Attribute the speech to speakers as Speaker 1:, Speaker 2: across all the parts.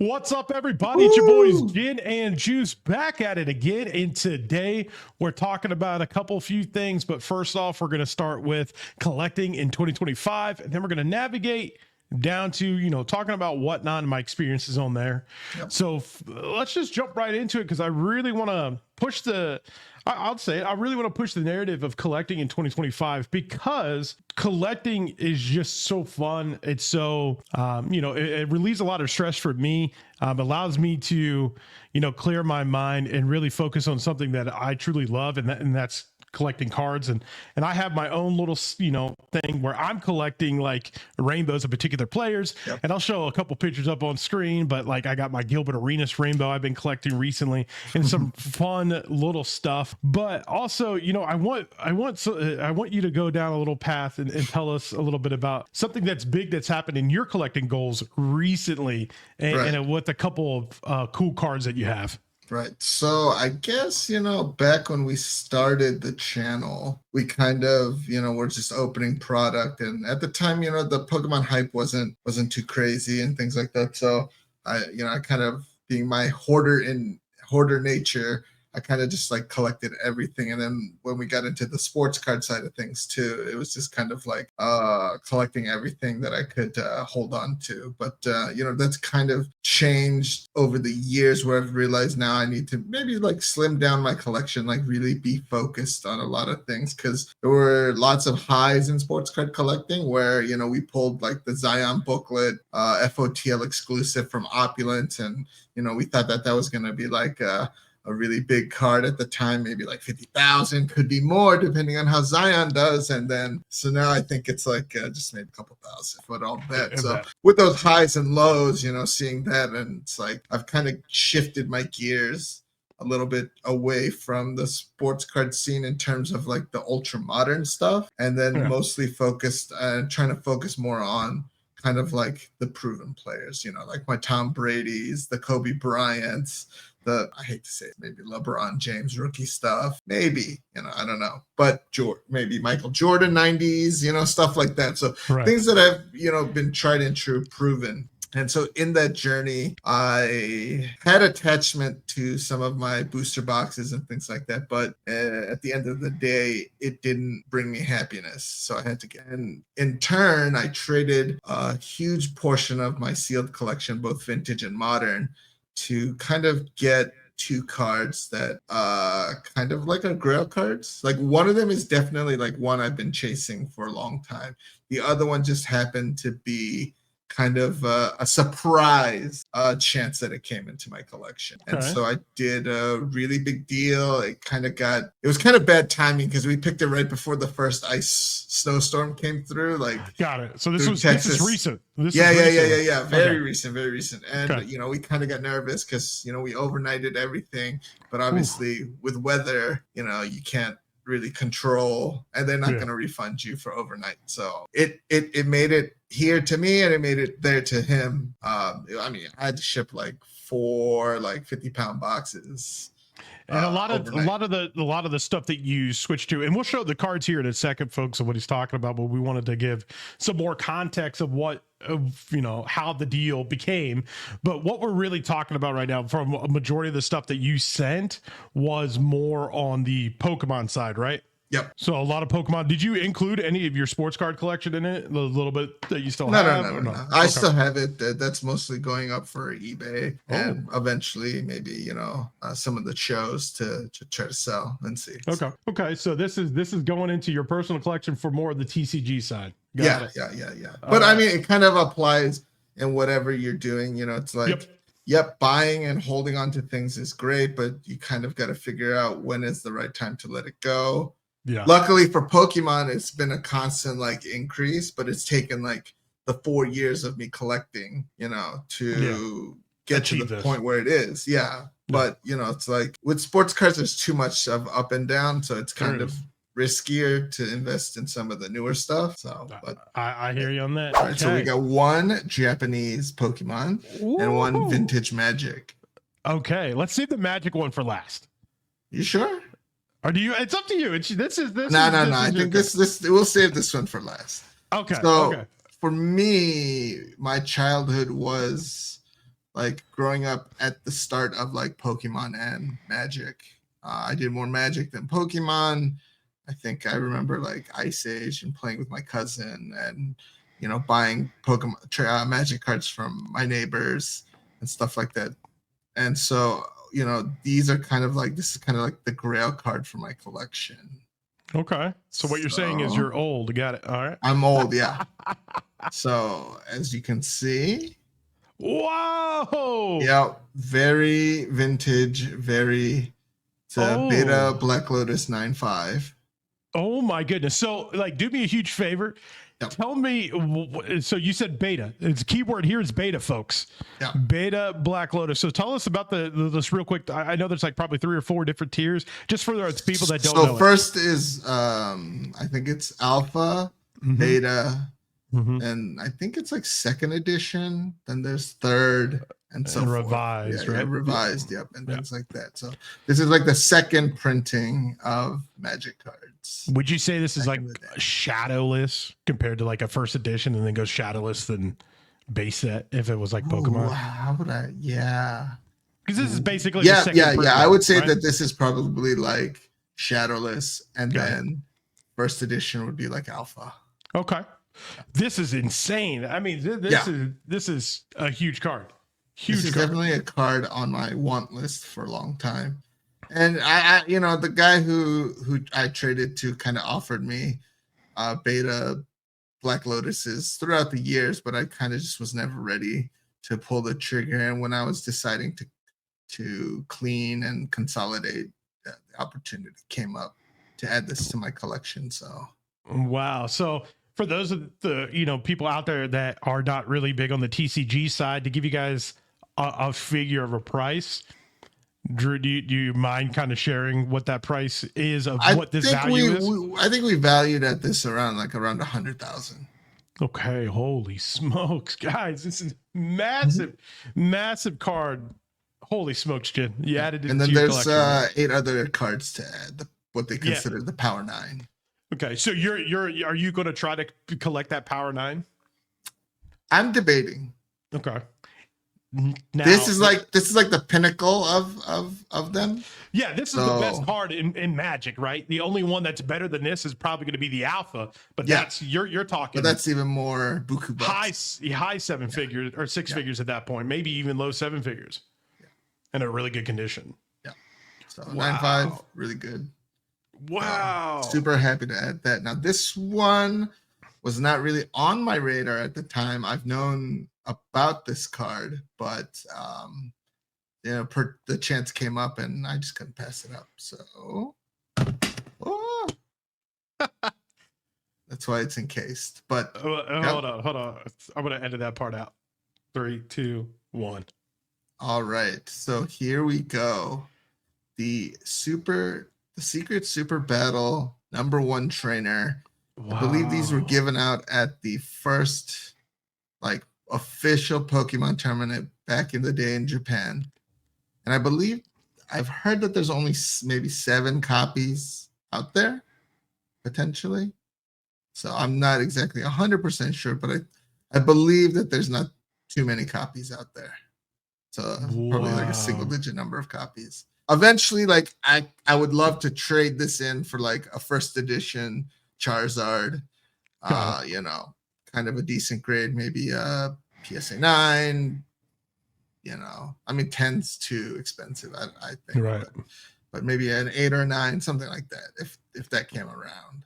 Speaker 1: What's up, everybody? It's your
Speaker 2: Woo!
Speaker 1: boys Gin and Juice back at it again. And today we're talking about a few things. But first off, we're going to start with collecting in 2025. And then we're going to navigate down to, talking about whatnot and my experiences on there.
Speaker 2: Yep.
Speaker 1: So let's just jump right into it because I really want to push I really want to push the narrative of collecting in 2025 because collecting is just so fun. It's so, it relieves a lot of stress for me, allows me to, clear my mind and really focus on something that I truly love. And that's collecting cards. And I have my own little, thing where I'm collecting like rainbows of particular players.
Speaker 2: Yep.
Speaker 1: And I'll show a couple pictures up on screen, but like I got my Gilbert Arenas rainbow I've been collecting recently and some fun little stuff. But also, I want you to go down a little path and tell us a little bit about something that's big that's happened in your collecting goals recently and with a couple of cool cards that you have.
Speaker 2: Right. So I guess, back when we started the channel, we kind of, we're just opening product. And at the time, the Pokemon hype wasn't too crazy and things like that. So I kind of being my hoarder nature, I kind of just like collected everything. And then when we got into the sports card side of things too, it was just kind of like collecting everything that I could hold on to. But, that's kind of changed over the years where I've realized now I need to maybe like slim down my collection, like really be focused on a lot of things. Cause there were lots of highs in sports card collecting where, we pulled like the Zion booklet, FOTL exclusive from Opulent. And, we thought that was going to be like, a really big card at the time, maybe like 50,000, could be more depending on how Zion does. And then, so now I think it's like just maybe a couple thousand, but I'll bet. So with those highs and lows, seeing that, and it's like, I've kind of shifted my gears a little bit away from the sports card scene in terms of like the ultra modern stuff. And then mostly focused and trying to focus more on kind of like the proven players, like my Tom Brady's, the Kobe Bryant's, I hate to say it, maybe LeBron James rookie stuff, maybe, I don't know, but maybe Michael Jordan 90s, stuff like that. So things that I've, been tried and true, proven. And so in that journey, I had attachment to some of my booster boxes and things like that. But at the end of the day, it didn't bring me happiness. So I had to and in turn, I traded a huge portion of my sealed collection, both vintage and modern, to kind of get two cards that kind of like are grail cards. Like one of them is definitely like one I've been chasing for a long time. The other one just happened to be kind of a surprise chance that it came into my collection. And so I did a really big deal. It was kind of bad timing because we picked it right before the first ice snowstorm came through. Like,
Speaker 1: got it. So this is recent.
Speaker 2: Yeah. Very recent. And, we kind of got nervous because, we overnighted everything. But obviously with weather, you can't really control, and they're not going to refund you for overnight. So it made it here to me and it made it there to him. I had to ship like 4 like 50-pound boxes.
Speaker 1: And a lot of the stuff that you switch to, and we'll show the cards here in a second, folks, of what he's talking about. But we wanted to give some more context of how the deal became. But what we're really talking about right now, from a majority of the stuff that you sent, was more on the Pokemon side, right?
Speaker 2: Yep.
Speaker 1: So a lot of Pokemon. Did you include any of your sports card collection in it? The little bit that you still have?
Speaker 2: No. I still have it. That's mostly going up for eBay and eventually maybe, some of the shows to try to sell and see.
Speaker 1: Okay. So this is going into your personal collection for more of the TCG side.
Speaker 2: Yeah. But it kind of applies in whatever you're doing. It's like, yep, buying and holding on to things is great, but you kind of got to figure out when is the right time to let it go.
Speaker 1: Yeah.
Speaker 2: Luckily for Pokemon, it's been a constant like increase, but it's taken like the 4 years of me collecting, to get to the point where it is. Yeah. But it's like with sports cards, there's too much of up and down, so it's kind of riskier to invest in some of the newer stuff. So, but
Speaker 1: I hear you on that.
Speaker 2: All right, so we got one Japanese Pokemon and one vintage Magic.
Speaker 1: Okay, let's save the Magic one for last.
Speaker 2: You sure?
Speaker 1: Or do you? It's up to you.
Speaker 2: No. I think this we'll save this one for last.
Speaker 1: Okay.
Speaker 2: So for me, my childhood was like growing up at the start of like Pokemon and Magic. I did more Magic than Pokemon. I think I remember like Ice Age and playing with my cousin and, you know, buying Pokemon Magic cards from my neighbors and stuff like that. And so, you know, this is kind of like the grail card for my collection.
Speaker 1: Okay. So what you're saying is you're old. Got it. All right.
Speaker 2: I'm old, yeah. So as you can see,
Speaker 1: whoa.
Speaker 2: yeah, very vintage, very Beta Black Lotus 9.5.
Speaker 1: Oh my goodness. So like, do me a huge favor. Yep. Tell me, so you said beta. It's a keyword here is beta, folks.
Speaker 2: Yeah.
Speaker 1: Beta Black Lotus. So tell us about this real quick. I know there's like probably 3 or 4 different tiers, just for the people that don't know.
Speaker 2: So first is, I think it's alpha, beta, and I think it's like 2nd edition. Then there's 3rd and so
Speaker 1: and revised,
Speaker 2: right?
Speaker 1: Yeah,
Speaker 2: revised, yep, and things like that. So this is like the 2nd printing of Magic cards.
Speaker 1: Would you say this is like shadowless compared to like a 1st edition and then goes shadowless than base set if it was like Pokemon?
Speaker 2: How would I? Yeah.
Speaker 1: Because this is basically
Speaker 2: yeah. I would say that this is probably like shadowless, and then 1st edition would be like alpha.
Speaker 1: Okay. This is insane. I mean, this is a huge card.
Speaker 2: This is definitely a card on my want list for a long time. And I you know, the guy who I traded to kind of offered me beta Black Lotuses throughout the years, but I kind of just was never ready to pull the trigger. And when I was deciding to clean and consolidate, the opportunity came up to add this to my collection. So
Speaker 1: wow. So for those of the, you know, people out there that are not really big on the TCG side, to give you guys a figure of a price, Drew, do you mind kind of sharing what that price is of what this value is?
Speaker 2: I think we valued at this around 100,000.
Speaker 1: Okay, holy smokes, guys! This is massive, massive card. Holy smokes, Jen! You added it.
Speaker 2: And then there's 8 other cards to add. What they consider the Power 9.
Speaker 1: Okay, so are you going to try to collect that Power 9?
Speaker 2: I'm debating.
Speaker 1: Okay.
Speaker 2: Now, this is like the pinnacle of them.
Speaker 1: Yeah, this is the best card in Magic, right? The only one that's better than this is probably going to be the Alpha, but that's you're talking.
Speaker 2: But that's even more buku bucks.
Speaker 1: High 7 figures or 6 figures at that point, maybe even low 7 figures, in a really good condition.
Speaker 2: Yeah. So 9.5, really good.
Speaker 1: Wow.
Speaker 2: Super happy to add that. Now this one was not really on my radar at the time. I've known about this card, but you know, the chance came up and I just couldn't pass it up. So that's why it's encased. But
Speaker 1: hold on. I'm gonna edit that part out. 3, 2, 1.
Speaker 2: All right. So here we go. The Secret Super Battle #1 trainer. Wow. I believe these were given out at the first official Pokemon tournament back in the day in Japan. And I believe I've heard that there's only maybe 7 copies out there, potentially. So I'm not exactly 100% sure, but I believe that there's not too many copies out there. So probably like a single-digit number of copies. Eventually, I would love to trade this in for like a 1st edition Charizard, you know, kind of a decent grade, maybe a PSA 9. You know, I mean, 10's too expensive, I think.
Speaker 1: Right.
Speaker 2: But maybe an 8 or a 9, something like that, if that came around.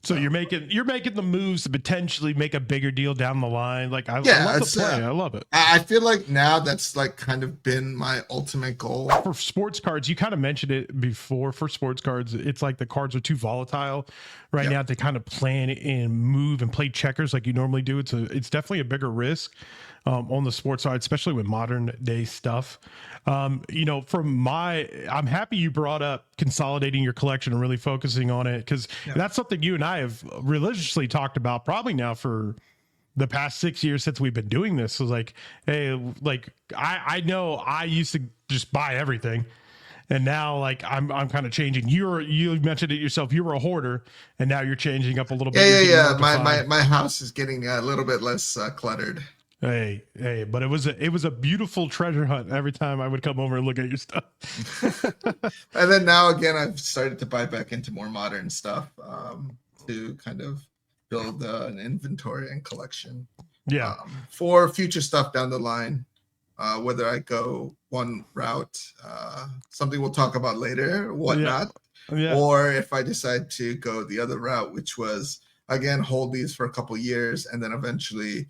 Speaker 1: So you're making the moves to potentially make a bigger deal down the line. Like I love the play. I love it.
Speaker 2: I feel like now that's like kind of been my ultimate goal.
Speaker 1: For sports cards, you kind of mentioned it before. For sports cards, it's like the cards are too volatile right now to kind of plan and move and play checkers like you normally do. It's definitely a bigger risk on the sports side, especially with modern day stuff. You know, I'm happy you brought up consolidating your collection and really focusing on it, because that's something you and I have religiously talked about probably now for the past 6 years since we've been doing this. So like, hey, like I know I used to just buy everything, and now like I'm kind of changing. You mentioned it yourself. You were a hoarder, and now you're changing up a little bit.
Speaker 2: Yeah. My house is getting a little bit less cluttered.
Speaker 1: Hey, but it was a beautiful treasure hunt every time I would come over and look at your stuff.
Speaker 2: And then now again, I've started to buy back into more modern stuff to kind of build an inventory and collection
Speaker 1: Yeah.
Speaker 2: for future stuff down the line. Whether I go one route, something we'll talk about later,
Speaker 1: Yeah.
Speaker 2: whatnot,
Speaker 1: Yeah.
Speaker 2: or if I decide to go the other route, which was again hold these for a couple years and then eventually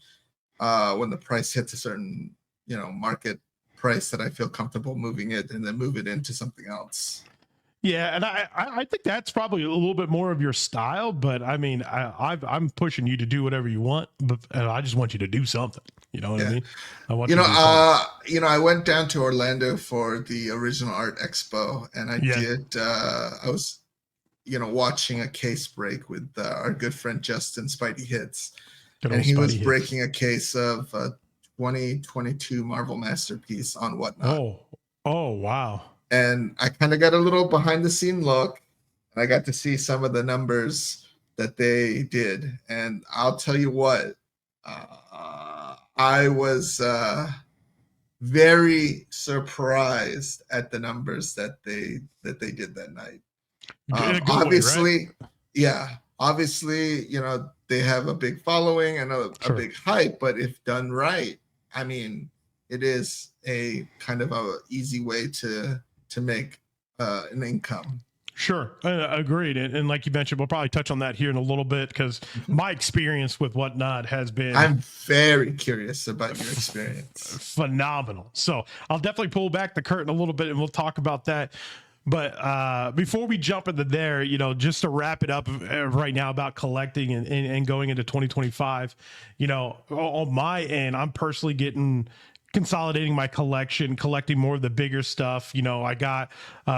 Speaker 2: when the price hits a certain market price that I feel comfortable moving it and then move it into something else.
Speaker 1: Yeah, and I think that's probably a little bit more of your style, but I mean, I'm pushing you to do whatever you want, but and I just want you to do something. You know what I
Speaker 2: Yeah.
Speaker 1: mean? I want you to do something.
Speaker 2: I went down to Orlando for the Original Art Expo, and I
Speaker 1: Yeah,
Speaker 2: did. I was, watching a case break with our good friend Justin Spidey Hits,
Speaker 1: good
Speaker 2: and
Speaker 1: old
Speaker 2: he was
Speaker 1: Spidey hits.
Speaker 2: breaking a case of a 2022 Marvel Masterpiece on Whatnot.
Speaker 1: Oh, oh, wow.
Speaker 2: And I kind of got a little behind the scene look. And I got to see some of the numbers that they did, and I'll tell you what, I was very surprised at the numbers that they did that night.
Speaker 1: In a good way, right?
Speaker 2: Obviously, yeah, obviously, they have a big following and a
Speaker 1: Sure.
Speaker 2: big hype, but if done right, I mean, it is a kind of a easy way to make an income.
Speaker 1: Sure, agreed. And like you mentioned, we'll probably touch on that here in a little bit because my experience with Whatnot has been
Speaker 2: I'm very curious about your experience.
Speaker 1: phenomenal. So I'll definitely pull back the curtain a little bit and we'll talk about that. But before we jump into there, just to wrap it up right now about collecting and going into 2025, on my end, I'm personally consolidating my collection, collecting more of the bigger stuff. I got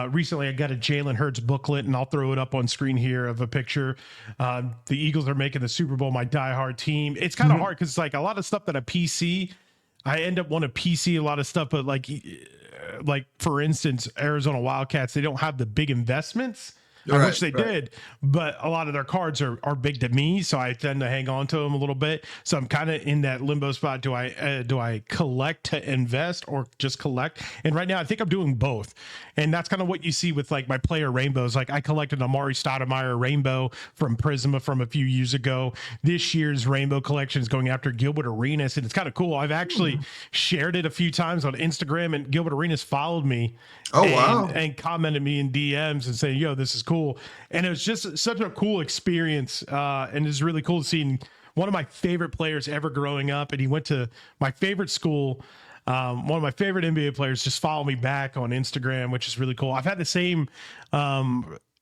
Speaker 1: recently I got a Jalen Hurts booklet, and I'll throw it up on screen here of a picture. The Eagles are making the Super Bowl, my diehard team. It's kind of hard because like a lot of stuff that I end up wanting to PC a lot of stuff, but like for instance, Arizona Wildcats, they don't have the big investments. I wish they did, but a lot of their cards are big to me, so I tend to hang on to them a little bit. So I'm kind of in that limbo spot. Do I collect to invest or just collect? And right now, I think I'm doing both, and that's kind of what you see with like my player rainbows. Like I collected Amari Stoudemire rainbow from Prisma from a few years ago. This year's rainbow collection is going after Gilbert Arenas, and it's kind of cool. I've actually shared it a few times on Instagram, and Gilbert Arenas followed me.
Speaker 2: Oh, wow.
Speaker 1: And commented me in DMs and saying, "Yo, this is cool." And it was just such a cool experience, and it's really cool seeing one of my favorite players ever growing up, and he went to my favorite school. One of my favorite NBA players just follow me back on Instagram, which is really cool. I've had the same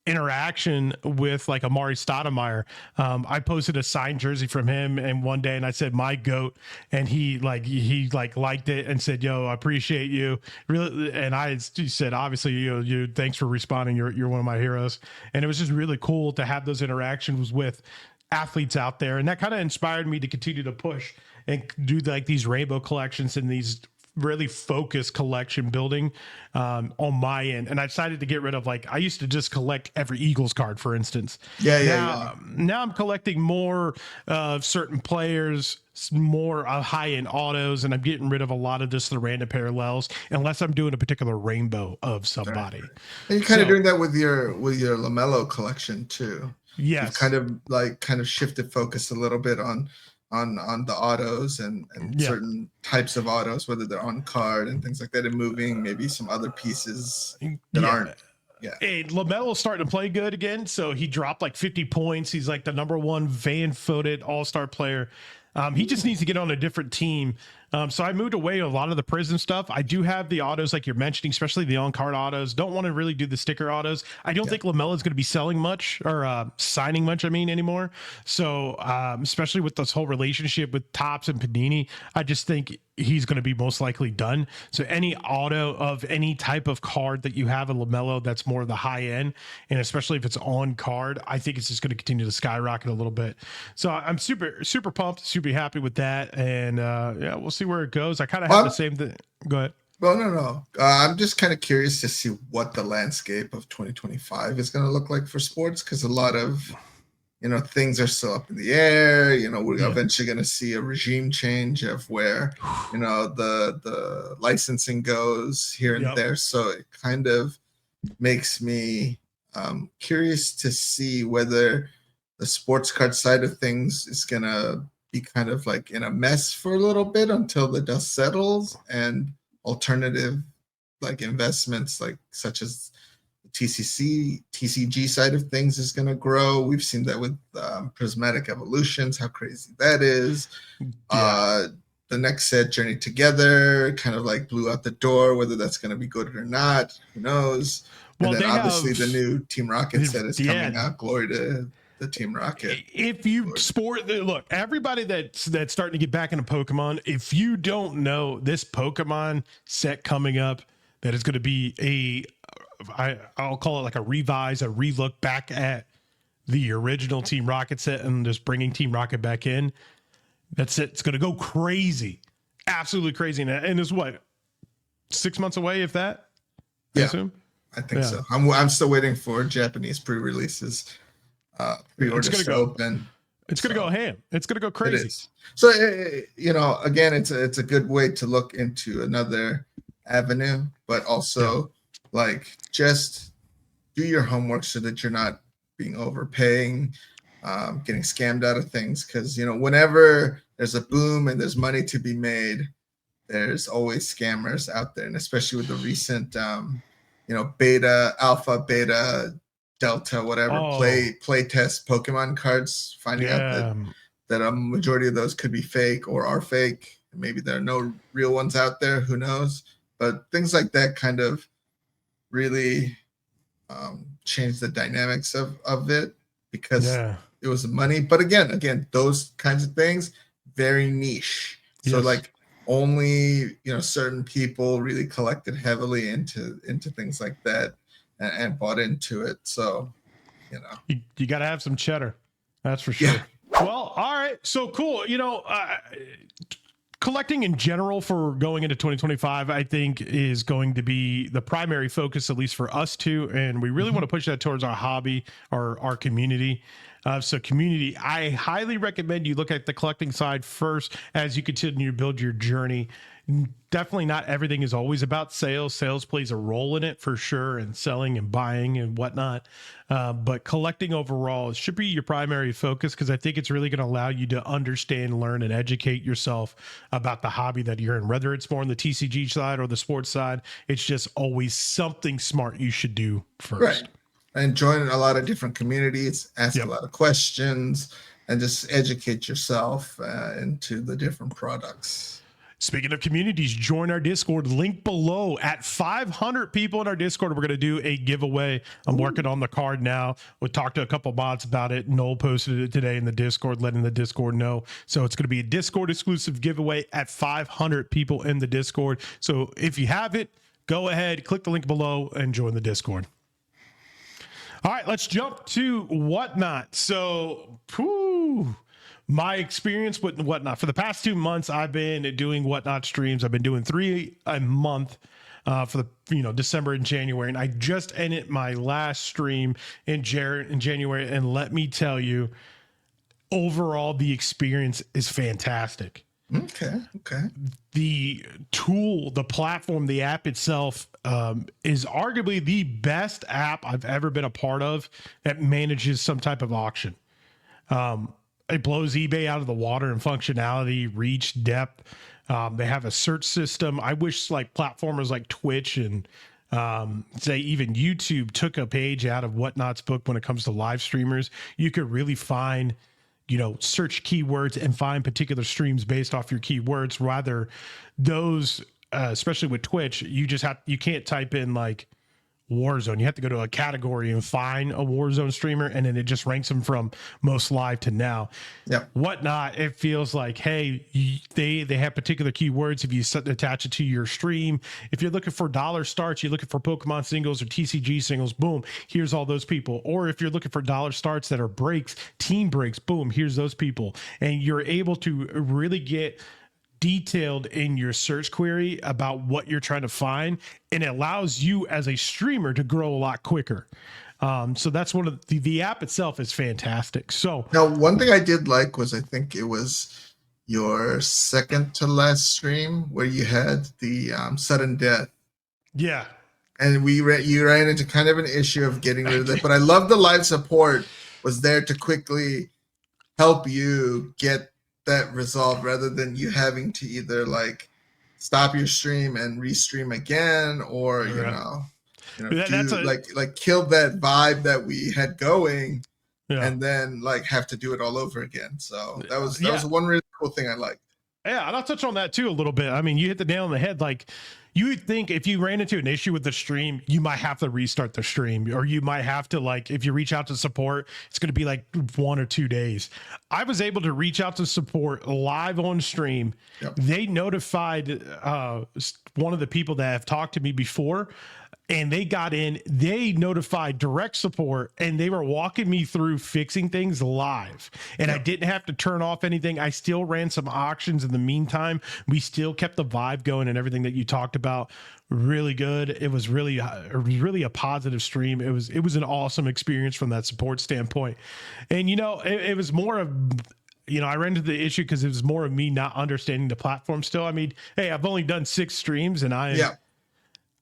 Speaker 1: interaction with like Amari Stoudemire. I posted a signed jersey from him and one day, and I said my goat, and he liked it and said, "Yo, I appreciate you." Really, and I said, obviously, you thanks for responding. You're one of my heroes, and it was just really cool to have those interactions with athletes out there, and that kind of inspired me to continue to push and do like these rainbow collections and these really focused collection building on my end. And I decided to get rid of I used to just collect every Eagles card, for instance. Now I'm collecting more of certain players, more high-end autos, and I'm getting rid of a lot of just the random parallels unless I'm doing a particular rainbow of somebody.
Speaker 2: And you're kind of doing that with your LaMelo collection too.
Speaker 1: Yes.
Speaker 2: You've kind of shifted focus a little bit on the autos and certain types of autos, whether they're on card and things like that, and moving maybe some other pieces that aren't. Yeah.
Speaker 1: Hey, LaMelo's starting to play good again. So he dropped like 50 points. He's like the number one fan-voted all-star player. He just needs to get on a different team. So I moved away a lot of the Prism stuff. I do have the autos like you're mentioning, especially the on-card autos. Don't want to really do the sticker autos. I don't think LaMelo is going to be selling much or signing much, anymore. So especially with this whole relationship with Topps and Panini, I just think he's going to be most likely done. So any auto of any type of card that you have in LaMelo that's more of the high end, and especially if it's on card, I think it's just going to continue to skyrocket a little bit. So I'm super pumped, super happy with that. And we'll see where it goes. I kind of have the same thing. Go ahead.
Speaker 2: Well, no. I'm just kind of curious to see what the landscape of 2025 is going to look like for sports, because a lot of things are still up in the air. We're
Speaker 1: Yeah.
Speaker 2: eventually going to see a regime change of where, the licensing goes here and
Speaker 1: Yep.
Speaker 2: there. So it kind of makes me curious to see whether the sports card side of things is going to be kind of like in a mess for a little bit until the dust settles, and alternative like investments like such as TCG side of things is going to grow. We've seen that with Prismatic Evolutions, how crazy that is.
Speaker 1: Yeah.
Speaker 2: The next set, Journey Together, kind of like blew out the door. Whether that's going to be good or not, who knows?
Speaker 1: Well,
Speaker 2: And then
Speaker 1: they
Speaker 2: obviously
Speaker 1: have,
Speaker 2: the new Team Rocket set is
Speaker 1: yeah,
Speaker 2: coming out. Glory to the Team Rocket.
Speaker 1: If you look, everybody that's starting to get back into Pokemon, if you don't know this Pokemon set coming up, that is going to be I'll call it like a relook back at the original Team Rocket set and just bringing Team Rocket back in. That's it. It's going to go crazy, absolutely crazy. And it's what, 6 months away, if that?
Speaker 2: Yeah,
Speaker 1: I assume?
Speaker 2: I think so. I'm still waiting for Japanese pre-releases. Pre-orders to open.
Speaker 1: It's going to go ham. It's going to go crazy.
Speaker 2: It is. So, again, it's a good way to look into another avenue, but also like just do your homework so that you're not being overpaying, getting scammed out of things. Because, whenever there's a boom and there's money to be made, there's always scammers out there. And especially with the recent, beta, alpha, beta, delta, whatever, play test Pokemon cards, finding out that a majority of those could be fake or are fake. Maybe there are no real ones out there, who knows? But things like that kind of really change the dynamics of it, because it was money. But again, those kinds of things, very niche. So like only, certain people really collected heavily into things like that and bought into it. So,
Speaker 1: you got to have some cheddar. That's for sure. Yeah. Well, all right. So cool. Collecting in general for going into 2025, I think, is going to be the primary focus, at least for us two. And we really want to push that towards our hobby or our community. So community, I highly recommend you look at the collecting side first as you continue to build your journey. Definitely not everything is always about sales. Sales plays a role in it for sure, and selling and buying and whatnot. But collecting overall should be your primary focus, because I think it's really going to allow you to understand, learn, and educate yourself about the hobby that you're in, whether it's more on the TCG side or the sports side. It's just always something smart you should do first.
Speaker 2: Right. And join a lot of different communities, ask a lot of questions, and just educate yourself into the different products.
Speaker 1: Speaking of communities, join our Discord, link below. At 500 people in our Discord, we're going to do a giveaway. I'm working on the card now. We'll talk to a couple mods about it. Noel posted it today in the Discord, letting the Discord know. So it's going to be a Discord exclusive giveaway at 500 people in the Discord. So if you have it, go ahead, click the link below and join the Discord. All right, let's jump to WhatNot. So, my experience with WhatNot for the past 2 months, I've been doing WhatNot streams. I've been doing 3 a month for the December and January, and I just ended my last stream in January. And let me tell you, overall, the experience is fantastic.
Speaker 2: Okay.
Speaker 1: The tool, the platform, the app itself is arguably the best app I've ever been a part of that manages some type of auction. It blows eBay out of the water in functionality, reach, depth. They have a search system. I wish like platformers like Twitch and say even YouTube took a page out of WhatNot's book when it comes to live streamers. You could really find, search keywords and find particular streams based off your keywords. Rather, those, especially with Twitch, you can't type in like Warzone. You have to go to a category and find a Warzone streamer, and then it just ranks them from most live to now.
Speaker 2: Yeah.
Speaker 1: WhatNot, it feels like, hey, they have particular keywords. If you attach it to your stream, if you're looking for dollar starts, you're looking for Pokemon singles or TCG singles, boom, here's all those people. Or if you're looking for dollar starts that are breaks, team breaks, boom, here's those people. And you're able to really get detailed in your search query about what you're trying to find, and it allows you as a streamer to grow a lot quicker. So that's one of the app itself is fantastic. So
Speaker 2: Now, one thing I did like was, I think it was your second to last stream where you had the sudden death.
Speaker 1: yeah,
Speaker 2: And you ran into kind of an issue of getting rid of that. But I love the live support was there to quickly help you get that resolved rather than you having to either like stop your stream and restream again, or
Speaker 1: that's
Speaker 2: kill that vibe that we had going,
Speaker 1: yeah.
Speaker 2: and then like have to do it all over again. So that was
Speaker 1: Yeah.
Speaker 2: one really cool thing I liked.
Speaker 1: Yeah, and I'll touch on that too a little bit. I mean, you hit the nail on the head. Like, you would think if you ran into an issue with the stream, you might have to restart the stream, or you might have to, like, if you reach out to support, it's going to be like 1 or 2 days. I was able to reach out to support live on stream.
Speaker 2: Yep.
Speaker 1: They notified one of the people that have talked to me before, and they got in, they notified direct support, and they were walking me through fixing things live. And I didn't have to turn off anything. I still ran some auctions in the meantime. We still kept the vibe going and everything that you talked about. Really good. It was really a positive stream. It was an awesome experience from that support standpoint. And, it was more of, I ran into the issue because it was more of me not understanding the platform still. I mean, hey, I've only done 6 streams, and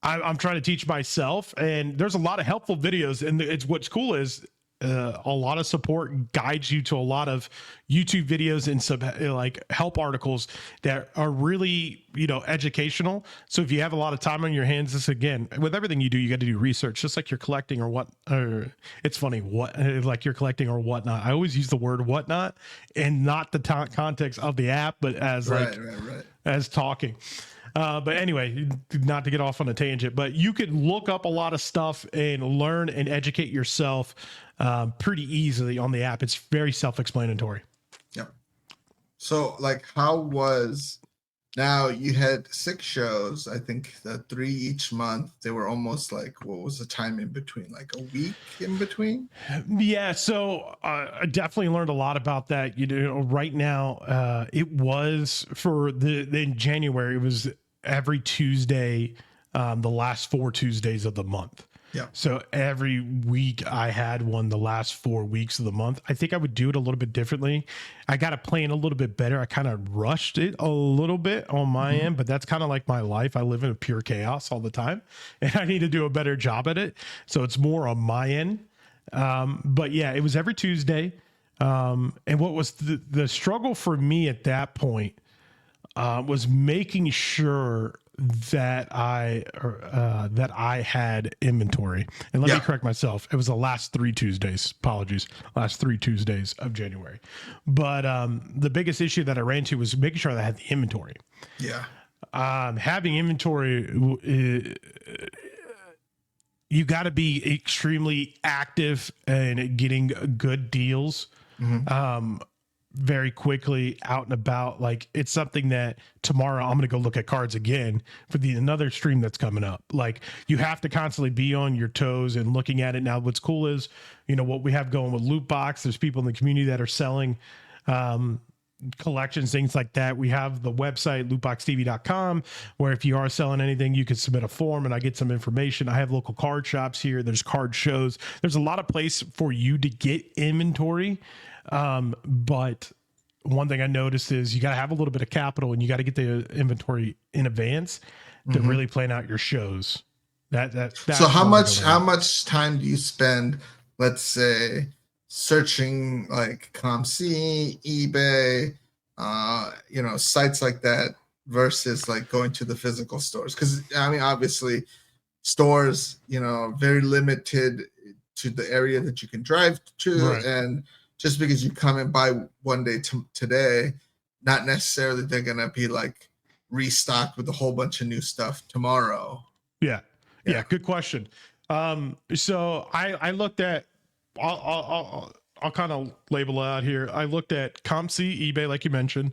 Speaker 1: I'm trying to teach myself, and there's a lot of helpful videos. And what's cool is a lot of support guides you to a lot of YouTube videos and some like help articles that are really, educational. So if you have a lot of time on your hands, this, again, with everything you do, you got to do research, just like you're collecting it's funny, like you're collecting or whatnot. I always use the word whatnot and not the context of the app, but as as talking. But anyway, not to get off on a tangent, but you could look up a lot of stuff and learn and educate yourself pretty easily on the app. It's very self-explanatory.
Speaker 2: Yeah. So, like, now you had 6 shows, I think 3 each month. They were almost like, what was the time in between? Like a week in between?
Speaker 1: Yeah. So I definitely learned a lot about that. Right now, it was in January, it was every Tuesday, the last 4 Tuesdays of the month.
Speaker 2: Yeah.
Speaker 1: So every week I had one the last 4 weeks of the month. I think I would do it a little bit differently. I got to plan a little bit better. I kind of rushed it a little bit on my end, but that's kind of like my life. I live in a pure chaos all the time, and I need to do a better job at it. So it's more on my end. But yeah, it was every Tuesday. And what was the struggle for me at that point was making sure that I had inventory. And let me correct myself. It was the last 3 Tuesdays. Apologies. Last 3 Tuesdays of January. But the biggest issue that I ran into was making sure that I had the inventory.
Speaker 2: Yeah.
Speaker 1: Having inventory, you got to be extremely active and getting good deals. Very quickly out and about. Like, it's something that tomorrow I'm going to go look at cards again for another stream that's coming up. Like, you have to constantly be on your toes and looking at it. Now, what's cool is, what we have going with Loot Box, there's people in the community that are selling collections, things like that. We have the website lootboxtv.com, where if you are selling anything, you can submit a form and I get some information. I have local card shops here. There's card shows. There's a lot of place for you to get inventory. But one thing I noticed is you got to have a little bit of capital, and you got to get the inventory in advance to really plan out your shows. So how much time do you spend, let's say, searching like ComC, eBay, sites like that versus like going to the physical stores? Because I mean, obviously, stores, very limited to the area that you can drive to, and just because you come and buy one day today, not necessarily they're going to be like restocked with a whole bunch of new stuff tomorrow. Yeah. Good question. So I looked at, I'll kind of label it out here. I looked at ComC, eBay, like you mentioned.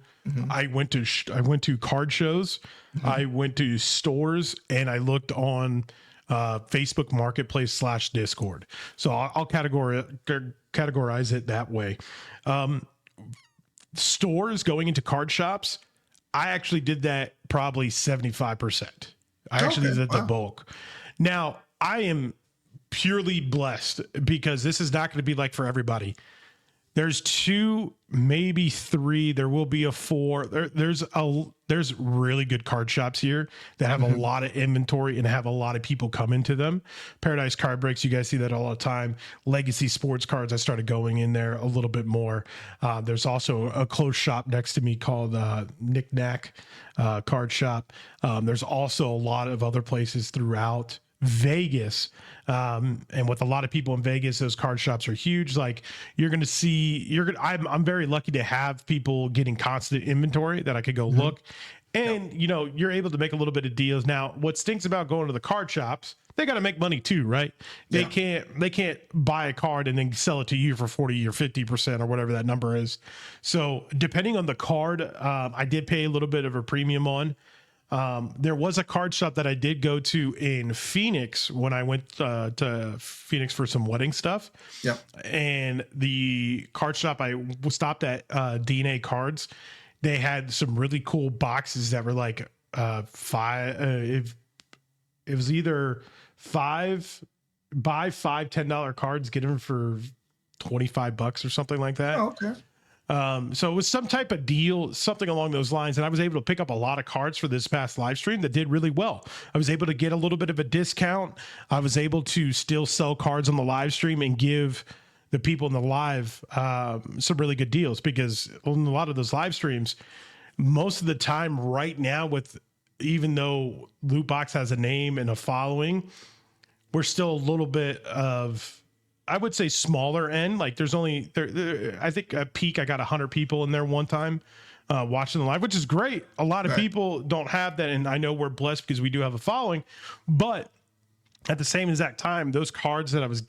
Speaker 1: I went to card shows. I went to stores, and I looked on Facebook Marketplace / Discord. So I'll categorize it that way. Stores, going into card shops, I actually did that probably 75%. I actually
Speaker 2: Okay,
Speaker 1: did the
Speaker 2: wow.
Speaker 1: bulk. Now, I am purely blessed because this is not going to be like for everybody. There's 2, maybe 3. There will be a 4. There's really good card shops here that have a
Speaker 2: Mhm.
Speaker 1: lot of inventory and have a lot of people come into them. Paradise Card Breaks, you guys see that all the time. Legacy Sports Cards, I started going in there a little bit more. There's also a close shop next to me called Knick Knack Card Shop. There's also a lot of other places throughout Vegas. And with a lot of people in Vegas, those card shops are huge. Like I'm very lucky to have people getting constant inventory that I could go look. And you're able to make a little bit of deals. Now, what stinks about going to the card shops, they got to make money too, right? They can't buy a card and then sell it to you for 40 or 50% or whatever that number is. So depending on the card, I did pay a little bit of a premium on. There was a card shop that I did go to in Phoenix when I went to Phoenix for some wedding stuff.
Speaker 2: Yep.
Speaker 1: And the card shop I stopped at, DNA Cards, they had some really cool boxes that were like it was either 5 buy 5 $10 cards, get them for $25 or something like that.
Speaker 2: Oh, okay.
Speaker 1: So it was some type of deal, something along those lines. And I was able to pick up a lot of cards for this past live stream that did really well. I was able to get a little bit of a discount. I was able to still sell cards on the live stream and give the people in the live some really good deals, because on a lot of those live streams, most of the time right now, even though Lootbox has a name and a following, we're still a little bit of, I would say, smaller end. Like there's only I think at peak I got 100 people in there one time watching the live, which is great. A lot of people don't have that, and I know we're blessed because we do have a following. But at the same exact time, those cards that I was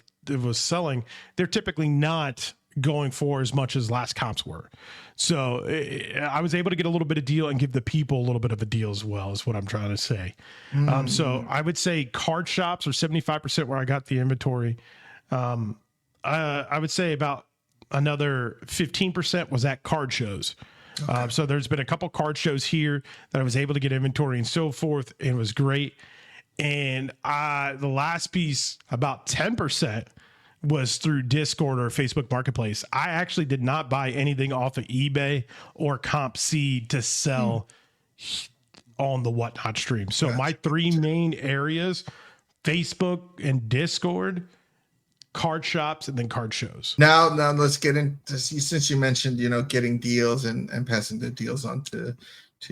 Speaker 1: selling, they're typically not going for as much as last comps were. So I was able to get a little bit of deal and give the people a little bit of a deal as well, is what I'm trying to say. So I would say card shops are 75% where I got the inventory. I would say about another 15% was at card shows. Okay. So there's been a couple card shows here that I was able to get inventory and so forth, and it was great. And the last piece, about 10%, was through Discord or Facebook Marketplace. I actually did not buy anything off of eBay or CompC to sell on the WhatNot stream. So my 3 main areas, Facebook and Discord, card shops, and then card shows.
Speaker 2: Now let's get into, since you mentioned, getting deals and passing the deals on to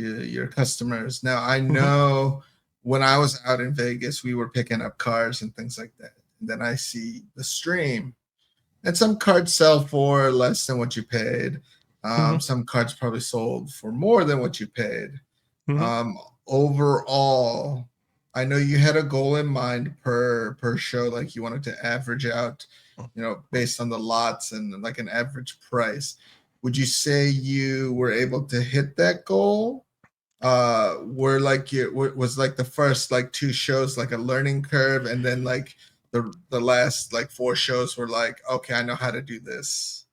Speaker 2: your customers. Now, I know when I was out in Vegas, we were picking up cars and things like that. And then I see the stream, and some cards sell for less than what you paid. Some cards probably sold for more than what you paid. Overall, I know you had a goal in mind per show, like you wanted to average out, based on the lots and like an average price. Would you say you were able to hit that goal? Was like the first like 2 shows like a learning curve, and then like the last like 4 shows were like, okay, I know how to do this?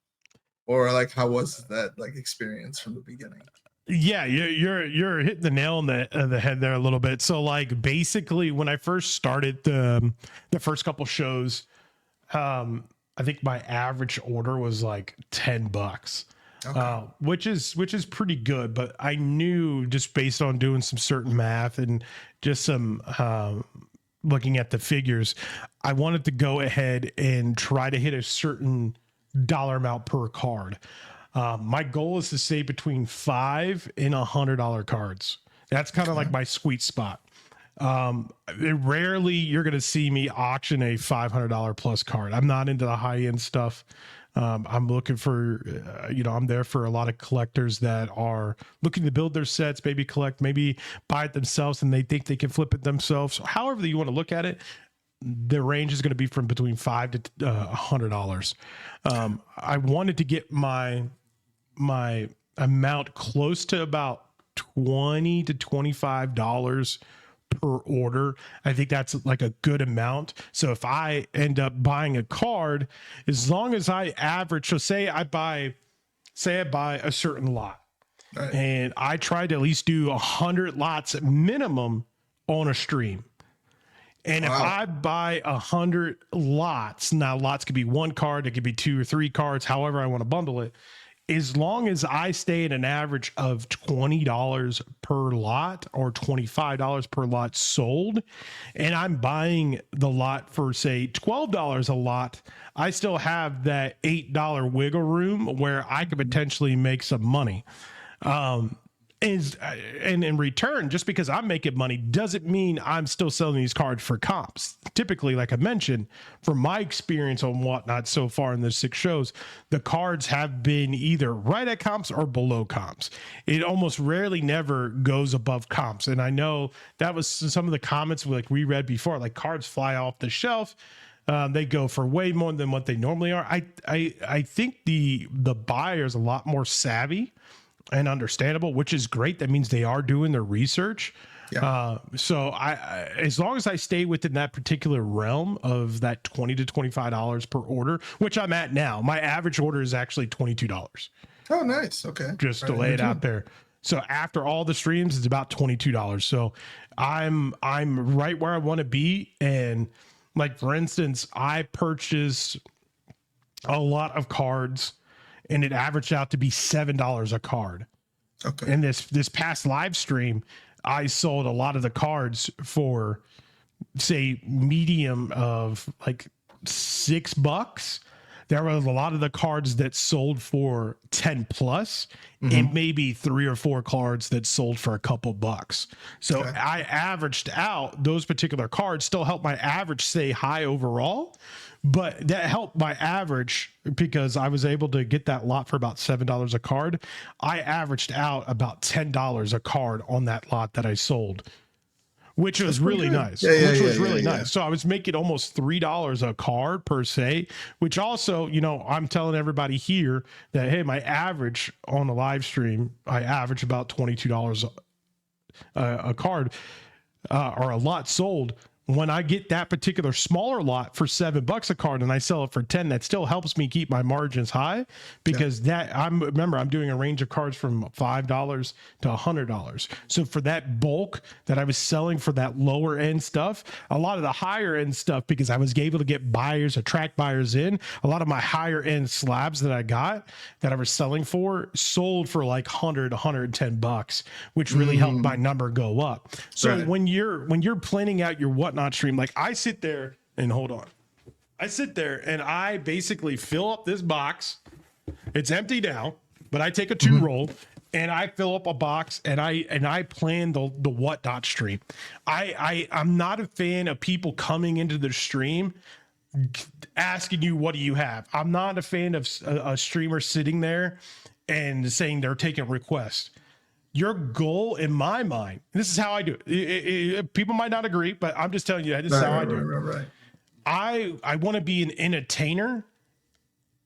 Speaker 2: Or like, how was that like experience from the beginning?
Speaker 1: Yeah, you're hitting the nail on the head there a little bit. So like basically when I first started the first couple shows, I think my average order was like $10, which is pretty good. But I knew, just based on doing some certain math and just some looking at the figures, I wanted to go ahead and try to hit a certain dollar amount per card. My goal is to stay between $5 and $100 cards. That's kind of like my sweet spot. Rarely you're going to see me auction a $500 plus card. I'm not into the high end stuff. I'm looking for, I'm there for a lot of collectors that are looking to build their sets, maybe collect, maybe buy it themselves, and they think they can flip it themselves. So however you want to look at it, the range is going to be from between $5 to $100. I wanted to get my amount close to about $20 to $25 per order. I think that's like a good amount. So if I end up buying a card, as long as I average, so say I buy a certain lot,
Speaker 2: Right.
Speaker 1: And I try to at least do 100 lots minimum on a stream. And if I buy 100 lots, now lots could be one card, it could be 2 or 3 cards, however I want to bundle it. As long as I stay at an average of $20 per lot or $25 per lot sold, and I'm buying the lot for say $12 a lot, I still have that $8 wiggle room where I could potentially make some money. And in return, just because I'm making money doesn't mean I'm still selling these cards for comps. Typically, like I mentioned, from my experience on Whatnot so far in the 6 shows, the cards have been either right at comps or below comps. It almost rarely never goes above comps. And I know that was some of the comments like we read before, like cards fly off the shelf. They go for way more than what they normally are. I think the buyer is a lot more savvy and understandable, which is great. That means they are doing their research. Yeah. So I as long as I stay within that particular realm of that $20 to $25 per order, which I'm at now, my average order is actually $22.
Speaker 2: Oh, nice. Okay.
Speaker 1: Just to lay it out there. So after all the streams, it's about $22. So I'm right where I want to be. And like, for instance, I purchased a lot of cards and it averaged out to be $7 a card. Okay. And this past live stream, I sold a lot of the cards for, say, medium of like $6. There were a lot of the cards that sold for 10 plus, and maybe 3 or 4 cards that sold for a couple bucks. So I averaged out those particular cards, still helped my average stay high overall, but that helped my average because I was able to get that lot for about $7 a card. I averaged out about $10 a card on that lot that I sold, which was really nice. Which was really nice. So I was making almost $3 a card per se, which also, you know, I'm telling everybody here that, hey, my average on a live stream, I average about $22 a card or a lot sold. When I get that particular smaller lot for $7 a card and I sell it for 10, that still helps me keep my margins high because I'm doing a range of cards from $5 to $100. So for that bulk that I was selling for that lower end stuff, a lot of the higher end stuff, because I was able to get buyers, attract buyers in, a lot of my higher end slabs that I got that I was selling for sold for like $100, $110, which really helped my number go up. So when you're planning out your Whatnot stream, like I sit there and I basically fill up this box. It's empty now, but I take a 2-roll and I fill up a box and I plan the Whatnot stream. I'm not a fan of people coming into the stream asking you, what do you have? I'm not a fan of a streamer sitting there and saying they're taking requests. Your goal, in my mind, this is how I do it. People might not agree, but I'm just telling you, this is how I do it. I want to be an entertainer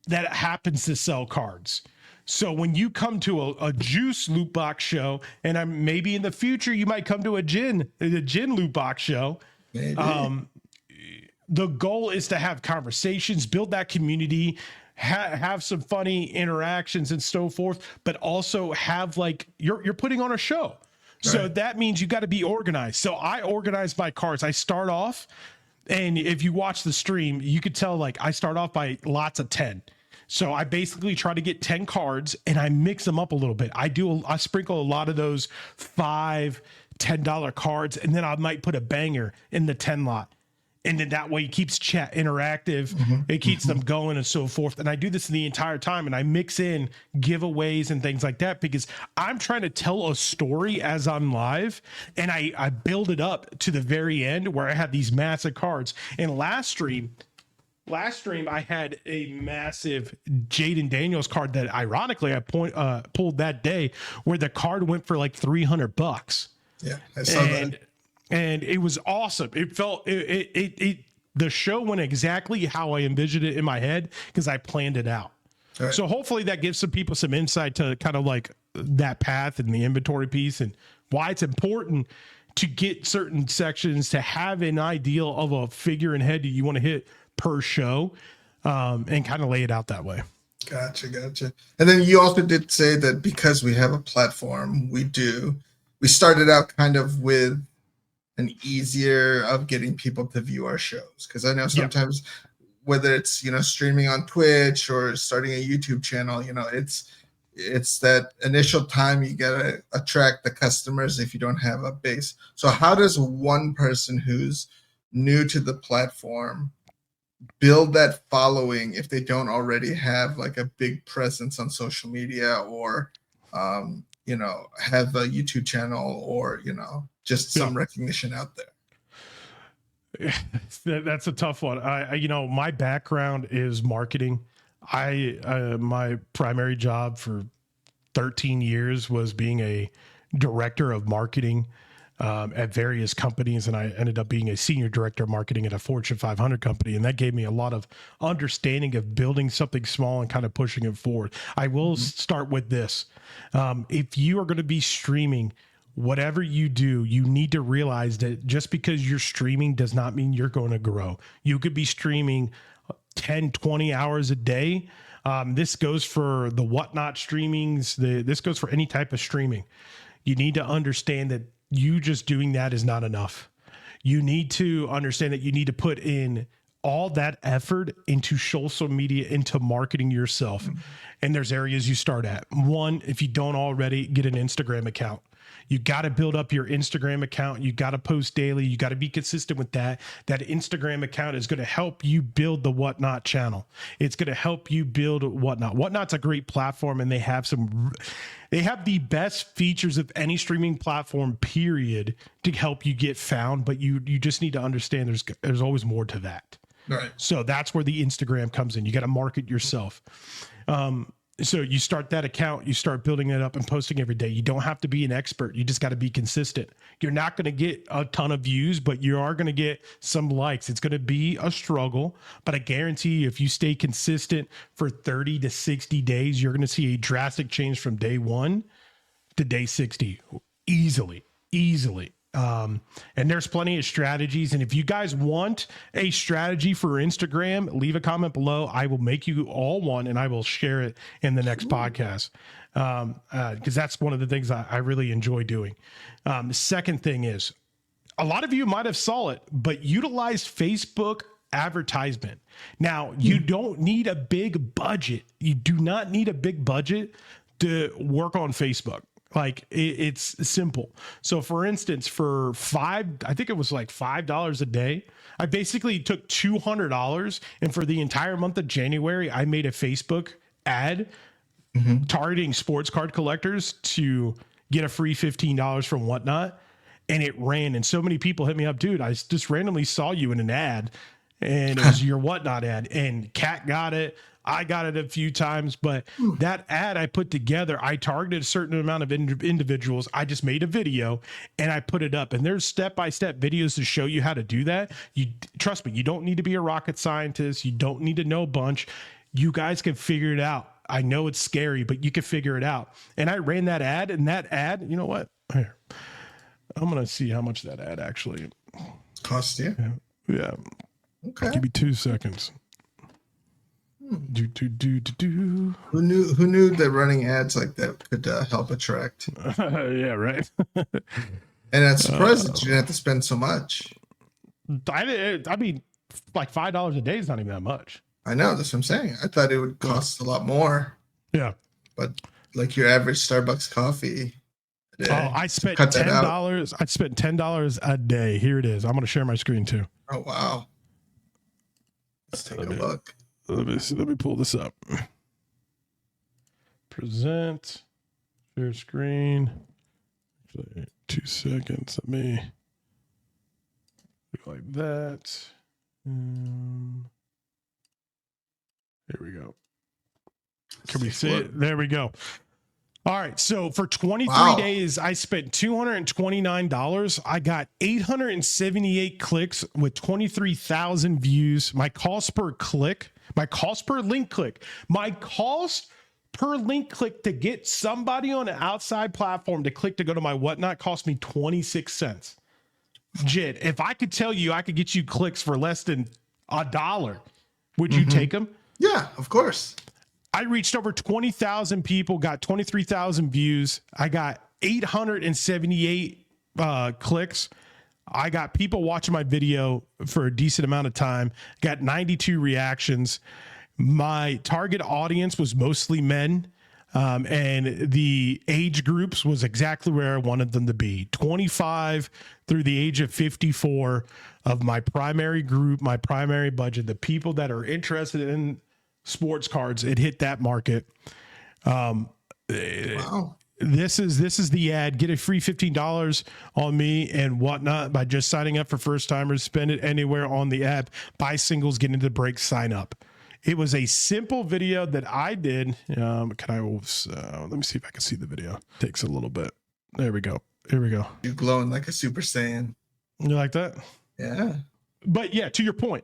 Speaker 1: that happens to sell cards. So when you come to a juice loot box show, and maybe in the future you might come to a gin loot box show. Maybe. The goal is to have conversations, build that community, have some funny interactions and so forth, but also have like you're putting on a show. So that means you got to be organized. So I organize my cards. I start off, and if you watch the stream, you could tell like I start off by lots of 10. So I basically try to get 10 cards and I mix them up a little bit. I sprinkle a lot of those $5, $10 cards, and then I might put a banger in the 10 lot. And then that way it keeps chat interactive. It keeps them going and so forth. And I do this the entire time, and I mix in giveaways and things like that because I'm trying to tell a story as I'm live, and I build it up to the very end where I have these massive cards. And last stream I had a massive Jaden Daniels card that ironically I pulled that day, where the card went for like $300.
Speaker 2: Yeah, I saw that.
Speaker 1: And it was awesome. It felt the show went exactly how I envisioned it in my head because I planned it out. Right. So hopefully that gives some people some insight to kind of like that path and the inventory piece and why it's important to get certain sections to have an ideal of a figure and head that you want to hit per show, and kind of lay it out that way.
Speaker 2: Gotcha. And then you also did say that because we have a platform, we started out kind of with an easier of getting people to view our shows. Because I know sometimes whether it's, streaming on Twitch or starting a YouTube channel, it's that initial time you gotta attract the customers if you don't have a base. So how does one person who's new to the platform build that following if they don't already have like a big presence on social media or have a YouTube channel or just some recognition out there?
Speaker 1: That's a tough one. My background is marketing. My primary job for 13 years was being a director of marketing at various companies, and I ended up being a senior director of marketing at a Fortune 500 company, and that gave me a lot of understanding of building something small and kind of pushing it forward. I will start with this. If you are going to be streaming, whatever you do, you need to realize that just because you're streaming does not mean you're going to grow. You could be streaming 10, 20 hours a day. This goes for the WhatNot streamings. This goes for any type of streaming. You need to understand that you just doing that is not enough. You need to understand that you need to put in all that effort into social media, into marketing yourself. And there's areas you start at. One, if you don't already, get an Instagram account. You got to build up your Instagram account. You got to post daily. You got to be consistent with that. That Instagram account is going to help you build the WhatNot channel. It's going to help you build WhatNot. WhatNot's a great platform, and they have the best features of any streaming platform, period, to help you get found. But you just need to understand there's always more to that.
Speaker 2: Right.
Speaker 1: So that's where the Instagram comes in. You got to market yourself. So you start that account, you start building it up and posting every day. You don't have to be an expert. You just got to be consistent. You're not going to get a ton of views, but you are going to get some likes. It's going to be a struggle, but I guarantee you, if you stay consistent for 30 to 60 days, you're going to see a drastic change from day 1 to day 60 easily. And there's plenty of strategies. And if you guys want a strategy for Instagram, leave a comment below. I will make you all one, and I will share it in the next podcast. Because that's one of the things I really enjoy doing. The second thing is, a lot of you might have saw it, but utilize Facebook advertisement. Now, you don't need a big budget. You do not need a big budget to work on Facebook. Like it's simple. So for instance, I think it was like $5 a day. I basically took $200, and for the entire month of January, I made a Facebook ad targeting sports card collectors to get a free $15 from WhatNot. And it ran, and so many people hit me up, dude, I just randomly saw you in an ad, and it was your WhatNot ad, and Kat got it. I got it a few times, but that ad I put together, I targeted a certain amount of individuals. I just made a video and I put it up, and there's step-by-step videos to show you how to do that. You trust me, you don't need to be a rocket scientist. You don't need to know a bunch. You guys can figure it out. I know it's scary, but you can figure it out. And I ran that ad, and that ad, you know what? Here, I'm going to see how much that ad actually
Speaker 2: cost you.
Speaker 1: Yeah. Okay. Give me 2 seconds.
Speaker 2: Who knew that running ads like that could help attract?
Speaker 1: Yeah, right.
Speaker 2: And I'm surprised that you didn't have to spend so much.
Speaker 1: I mean, like $5 a day is not even that much.
Speaker 2: I know, that's what I'm saying. I thought it would cost a lot more.
Speaker 1: Yeah,
Speaker 2: but like your average Starbucks coffee.
Speaker 1: I spent $10. I spent $10 a day. Here it is. I'm going to share my screen too.
Speaker 2: Oh wow! Let's take a look.
Speaker 1: Let me pull this up. Present, share screen. Actually, 2 seconds. Let me do like that. Here we go. Can we see it? There we go. All right. So for 23 days, I spent $229. I got 878 clicks with 23,000 views. My cost per click, my cost per link click, my cost per link click to get somebody on an outside platform to click to go to my WhatNot cost me 26 cents. Jid, if I could tell you I could get you clicks for less than $1, would you take them?
Speaker 2: Yeah, of course.
Speaker 1: I reached over 20,000 people, got 23,000 views. I got 878 clicks. I got people watching my video for a decent amount of time, got 92 reactions. My target audience was mostly men. And the age groups was exactly where I wanted them to be. 25 through the age of 54 of my primary group, my primary budget, the people that are interested in sports cards, it hit that market.
Speaker 2: Wow.
Speaker 1: This is the ad. Get a free $15 on me and whatnot by just signing up for first timers. Spend it anywhere on the app. Buy singles, get into the break, sign up. It was a simple video that I did. Let me see if I can see the video. Takes a little bit. There we go. Here we go.
Speaker 2: You're glowing like a Super Saiyan.
Speaker 1: You like that?
Speaker 2: Yeah.
Speaker 1: But yeah, to your point,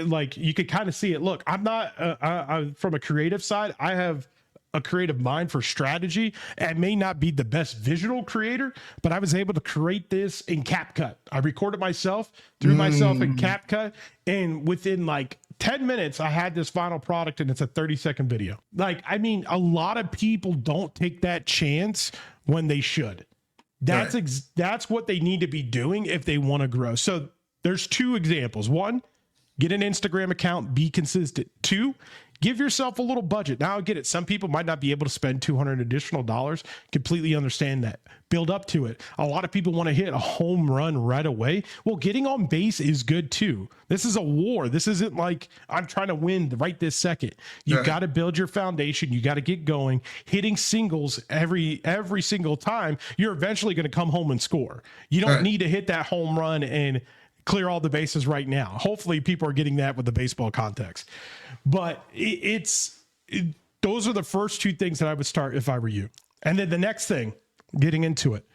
Speaker 1: like you could kind of see it. Look, I'm not from a creative side. I have a creative mind for strategy. I may not be the best visual creator, but I was able to create this in CapCut. I recorded myself, threw myself in CapCut, and within like 10 minutes, I had this final product, and it's a 30-second video. Like, I mean, a lot of people don't take that chance when they should. That's
Speaker 2: Right.
Speaker 1: That's what they need to be doing if they want to grow. So there's two examples. One, get an Instagram account, be consistent. Two, give yourself a little budget. Now I get it. Some people might not be able to spend $200 additional dollars. Completely understand that. Build up to it. A lot of people want to hit a home run right away. Well, getting on base is good too. This is a war. This isn't like I'm trying to win right this second. You
Speaker 2: Right.
Speaker 1: got to build your foundation. You got to get going. Hitting singles every single time, you're eventually going to come home and score. You don't
Speaker 2: Right.
Speaker 1: need to hit that home run and clear all the bases right now. Hopefully people are getting that with the baseball context. But those are the first two things that I would start if I were you. And then the next thing, getting into it.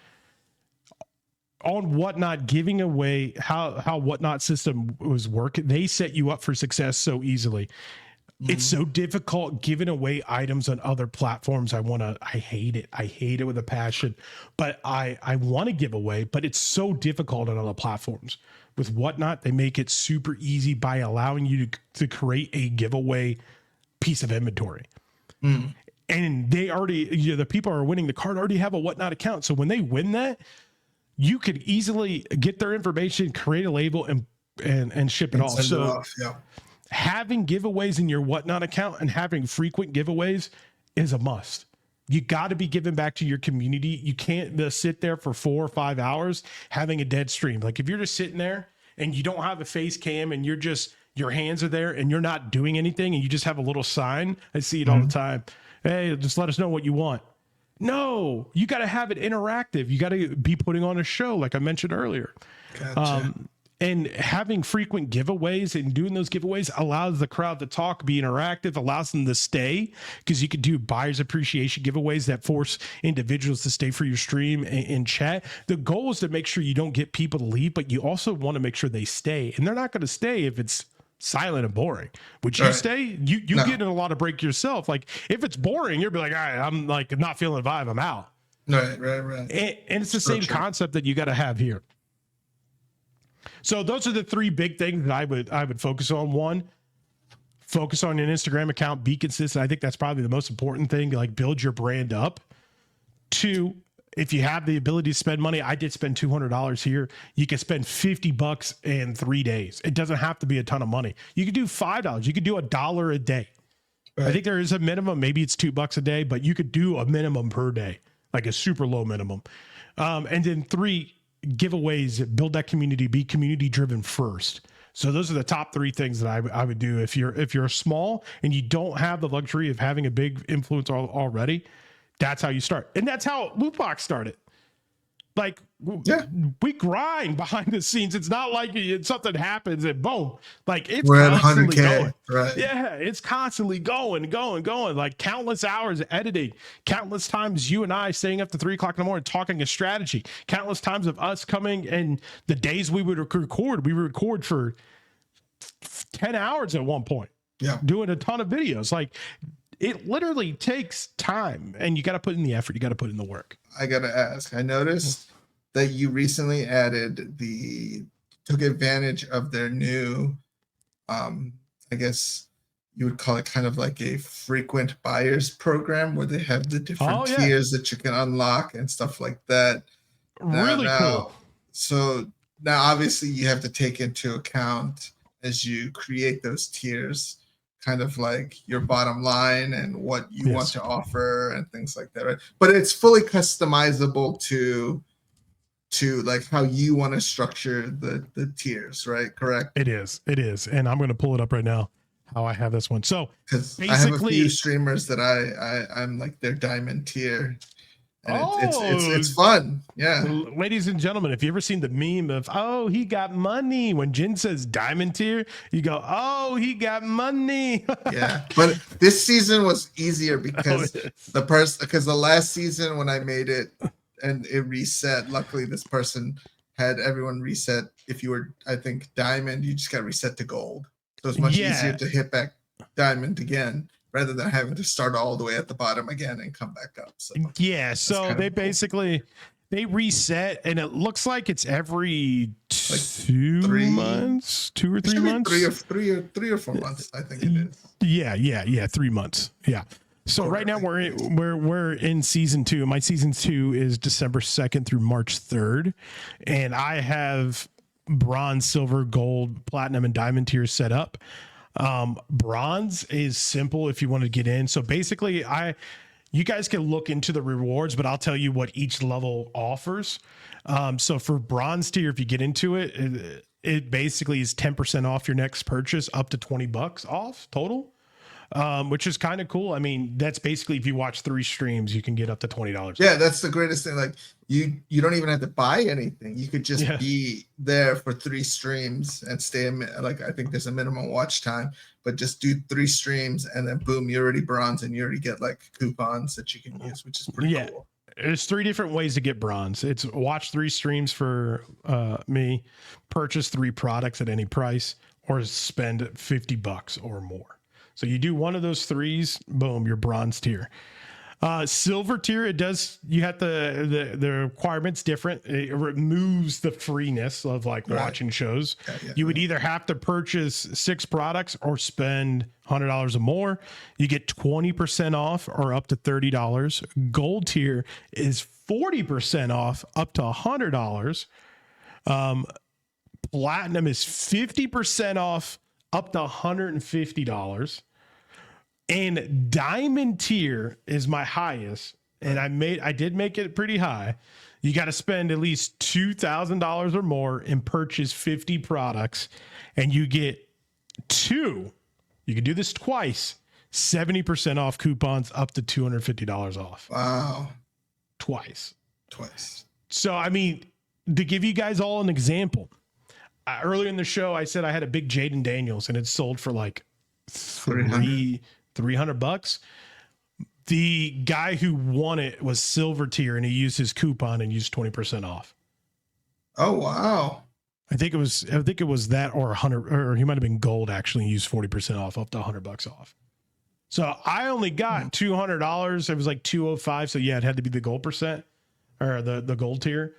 Speaker 1: On WhatNot, giving away how WhatNot system was working, they set you up for success so easily. It's so difficult giving away items on other platforms. I hate it. I hate it with a passion, but I want to give away, but it's so difficult on other platforms. With WhatNot, they make it super easy by allowing you to create a giveaway piece of inventory. And they already, the people who are winning the card already have a WhatNot account. So when they win that, you could easily get their information, create a label, and ship it off.
Speaker 2: Send it
Speaker 1: So
Speaker 2: off. Yeah.
Speaker 1: having giveaways in your WhatNot account and having frequent giveaways is a must. You got to be giving back to your community. You can't sit there for 4 or 5 hours having a dead stream. Like if you're just sitting there and you don't have a face cam and your hands are there and you're not doing anything and you just have a little sign. I see it all the time. Hey, just let us know what you want. No, you got to have it interactive. You got to be putting on a show like I mentioned earlier.
Speaker 2: Gotcha.
Speaker 1: And having frequent giveaways and doing those giveaways allows the crowd to talk, be interactive, allows them to stay, because you could do buyers appreciation giveaways that force individuals to stay for your stream and chat. The goal is to make sure you don't get people to leave, but you also want to make sure they stay. And they're not going to stay if it's silent and boring. Would you
Speaker 2: Right.
Speaker 1: stay? You
Speaker 2: No.
Speaker 1: get in a lot of break yourself. Like if it's boring, you'll be like, all right, I'm like not feeling the vibe, I'm out.
Speaker 2: Right.
Speaker 1: And it's the same concept that you got to have here. So those are the three big things that I would focus on. One, focus on an Instagram account, be consistent. I think that's probably the most important thing, like build your brand up. Two, if you have the ability to spend money, I did spend $200 here. You can spend $50 in 3 days. It doesn't have to be a ton of money. You could do $5. You could do $1 a day.
Speaker 2: Right.
Speaker 1: I think there is a minimum. Maybe it's $2 a day, but you could do a minimum per day, like a super low minimum. And then three, giveaways, build that community, be community driven first. So those are the top three things that I would do if you're small and you don't have the luxury of having a big influence already. That's how you start. And that's how Lootbox started. Like we grind behind the scenes. It's not like something happens and boom, like it's
Speaker 2: We're at
Speaker 1: constantly
Speaker 2: 100K,
Speaker 1: going.
Speaker 2: right?
Speaker 1: Yeah, it's constantly going, like countless hours of editing, countless times you and I staying up to 3 o'clock in the morning talking a strategy, countless times of us coming and the days we would record for 10 hours at one point.
Speaker 2: Yeah.
Speaker 1: Doing a ton of videos. Like it literally takes time and you got to put in the effort. You got to put in the work.
Speaker 2: I gotta ask. I noticed that you recently took advantage of their new, I guess you would call it kind of like a frequent buyers program where they have the different
Speaker 1: Oh yeah,
Speaker 2: tiers that you can unlock and stuff like that.
Speaker 1: really cool.
Speaker 2: So now obviously you have to take into account as you create those tiers, kind of like your bottom line and what you want
Speaker 1: Yes.
Speaker 2: to offer and things like that, right? But it's fully customizable to like how you want to structure the tiers, right? Correct?
Speaker 1: It is. It is. And I'm going to pull it up right now how I have this one. So
Speaker 2: Because I have a few
Speaker 1: basically,
Speaker 2: streamers that I'm like their diamond tier, and
Speaker 1: oh,
Speaker 2: it's fun. Yeah.
Speaker 1: ladies and gentlemen, if you ever seen the meme of, oh, he got money, when Jin says diamond tier, you go, oh, he got money.
Speaker 2: Yeah. But this season was easier
Speaker 1: Oh,
Speaker 2: because
Speaker 1: it is.
Speaker 2: because the last season when I made it and it reset, luckily this person had everyone reset. If you were, I think, diamond, you just got reset to gold. So it's much easier
Speaker 1: Yeah.
Speaker 2: to hit back diamond again rather than having to start all the way at the bottom again and come back up. So
Speaker 1: Yeah. So
Speaker 2: kind of
Speaker 1: they
Speaker 2: cool.
Speaker 1: basically, they reset, and it looks like it's every
Speaker 2: Like
Speaker 1: 2 months, 2 or
Speaker 2: it
Speaker 1: 3
Speaker 2: should be
Speaker 1: months.
Speaker 2: 3 or 4 months, I think it is.
Speaker 1: Yeah, 3 months. Yeah. So right now we're in season 2. My season 2 is December 2nd through March 3rd, and I have bronze, silver, gold, platinum, and diamond tiers set up. Bronze is simple if you want to get in. So basically, you guys can look into the rewards, but I'll tell you what each level offers. So for bronze tier, if you get into it, it basically is 10% off your next purchase, up to $20 off total. Which is kind of cool. I mean, that's basically if you watch 3 streams, you can get up to $20.
Speaker 2: Yeah, that's the greatest thing. Like you don't even have to buy anything. You could just be there for 3 streams and stay. Like I think there's a minimum watch time, but just do 3 streams and then boom, you're already bronze and you already get like coupons that you can use, which is pretty cool.
Speaker 1: There's 3 different ways to get bronze. It's watch 3 streams for me, purchase 3 products at any price, or spend $50 or more. So you do one of those 3s, boom, you're bronze tier. Silver tier, you have the requirements different. It removes the freeness of like watching shows. You would either have to purchase 6 products or spend $100 or more. You get 20% off or up to $30. Gold tier is 40% off up to $100. Platinum is 50% off up to $150. And diamond tier is my highest, and I did make it pretty high. You got to spend at least $2,000 or more and purchase 50 products, and you get 2. You can do this twice. 70% off coupons up to $250 off.
Speaker 2: Wow.
Speaker 1: Twice. So I mean, to give you guys all an example, earlier in the show I said I had a big Jaden Daniels, and it sold for like $300. The guy who won it was silver tier, and he used his coupon and used 20% off.
Speaker 2: Oh wow.
Speaker 1: I think it was that, or 100, or he might have been gold actually, and used 40% off up to $100 off. So I only got $200. It was like 205. So yeah, it had to be the gold percent, or the gold tier.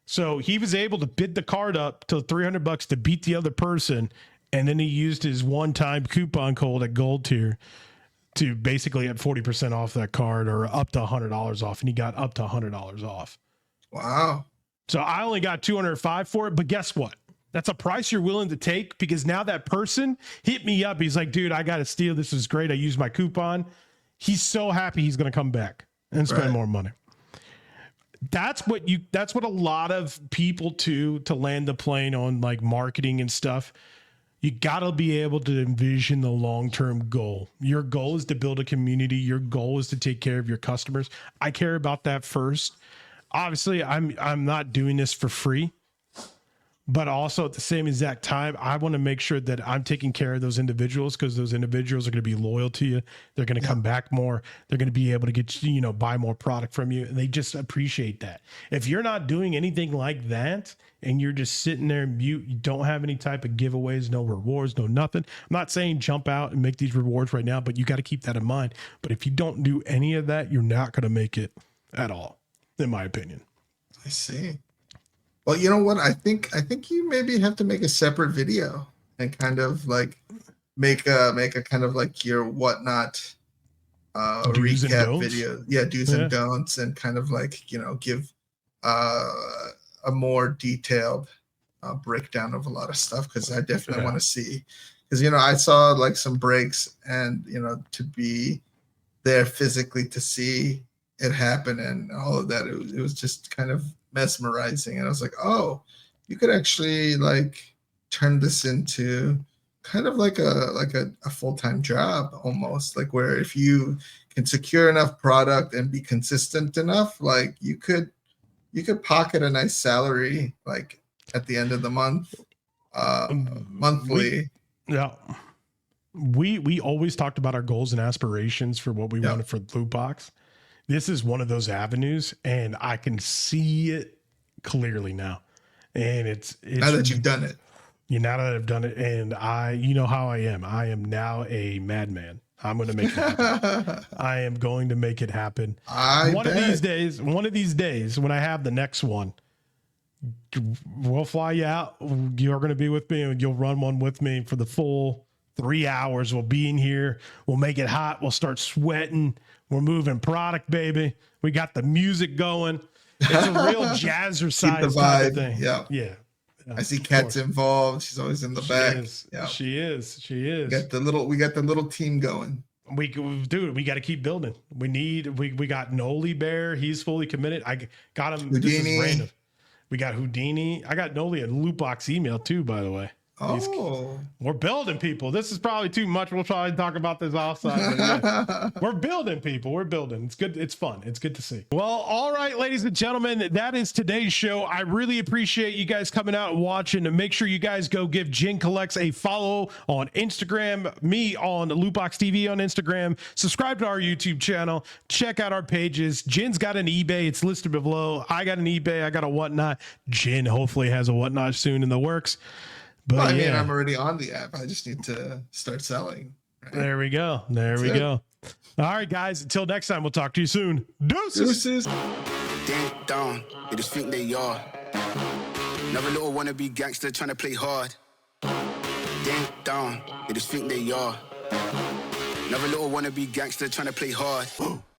Speaker 1: So he was able to bid the card up to $300 to beat the other person, and then he used his one-time coupon code at gold tier to basically get 40% off that card, or up to $100 off, and he got up to $100 off.
Speaker 2: Wow.
Speaker 1: So I only got $205 for it, but guess what? That's a price you're willing to take, because now that person hit me up. He's like, dude, I got to steal. This is great. I used my coupon. He's so happy he's going to come back and spend more money. That's what a lot of people to land the plane on, like marketing and stuff. You got to be able to envision the long-term goal. Your goal is to build a community. Your goal is to take care of your customers. I care about that first. Obviously, I'm not doing this for free, but also at the same exact time, I want to make sure that I'm taking care of those individuals, because those individuals are going to be loyal to you. They're going to come back more. They're going to be able to get, buy more product from you. And they just appreciate that. If you're not doing anything like that, and you're just sitting there mute, you don't have any type of giveaways, no rewards, no nothing. I'm not saying jump out and make these rewards right now, but you got to keep that in mind. But if you don't do any of that, you're not going to make it at all, in my opinion.
Speaker 2: I see. Well, you know what? I think you maybe have to make a separate video and kind of like make a kind of like your whatnot
Speaker 1: Do's and
Speaker 2: recap
Speaker 1: don'ts?
Speaker 2: video. Yeah, do's
Speaker 1: Yeah.
Speaker 2: and don'ts, and kind of like, give uh, a more detailed breakdown of a lot of stuff, because I definitely want to see, because I saw like some breaks, and to be there physically to see it happen and all of that, it was just kind of mesmerizing, and I was like, oh, you could actually like turn this into kind of like a full-time job, almost like, where if you can secure enough product and be consistent enough, like you could pocket a nice salary like at the end of the month, monthly.
Speaker 1: Yeah. We always talked about our goals and aspirations for what we wanted for Loot Box. This is one of those avenues, and I can see it clearly now. And it's
Speaker 2: Now that you've done it.
Speaker 1: Now that I've done it, and you know how I am. I am now a madman. I'm going to make it happen. I am going to make it happen. One of these days, when I have the next one, we'll fly you out. You're going to be with me, and you'll run one with me for the full 3 hours. We'll be in here. We'll make it hot. We'll start sweating. We're moving product, baby. We got the music going. It's a real jazzercise type of thing. Yeah.
Speaker 2: I see Kat's involved. She's always in the back.
Speaker 1: She is.
Speaker 2: We got the little team going.
Speaker 1: We got to keep building. We got Noli Bear. He's fully committed. I got him.
Speaker 2: Houdini.
Speaker 1: This is random. We got Houdini. I got Noli a Loot Box email too, by the way. We're building people. This is probably too much. We'll probably talk about this outside. Yeah. We're building people. We're building. It's good. It's fun. It's good to see. Well, all right, ladies and gentlemen, that is today's show. I really appreciate you guys coming out and watching. And make sure you guys go give Jin Collects a follow on Instagram, me on Lootbox TV on Instagram. Subscribe to our YouTube channel. Check out our pages. Jin's got an eBay. It's listed below. I got an eBay. I got a WhatNot. Jin hopefully has a WhatNot soon in the works. But
Speaker 2: well, I mean, I'm already on the app. I just need to start selling.
Speaker 1: Right? There we go. There we go. All right, guys. Until next time, we'll talk to you soon. Deuces.
Speaker 3: Ding dong, they just think they are. Another little wannabe gangster trying to play hard. Ding dong, they just think they are. Another little wannabe gangster trying to play hard.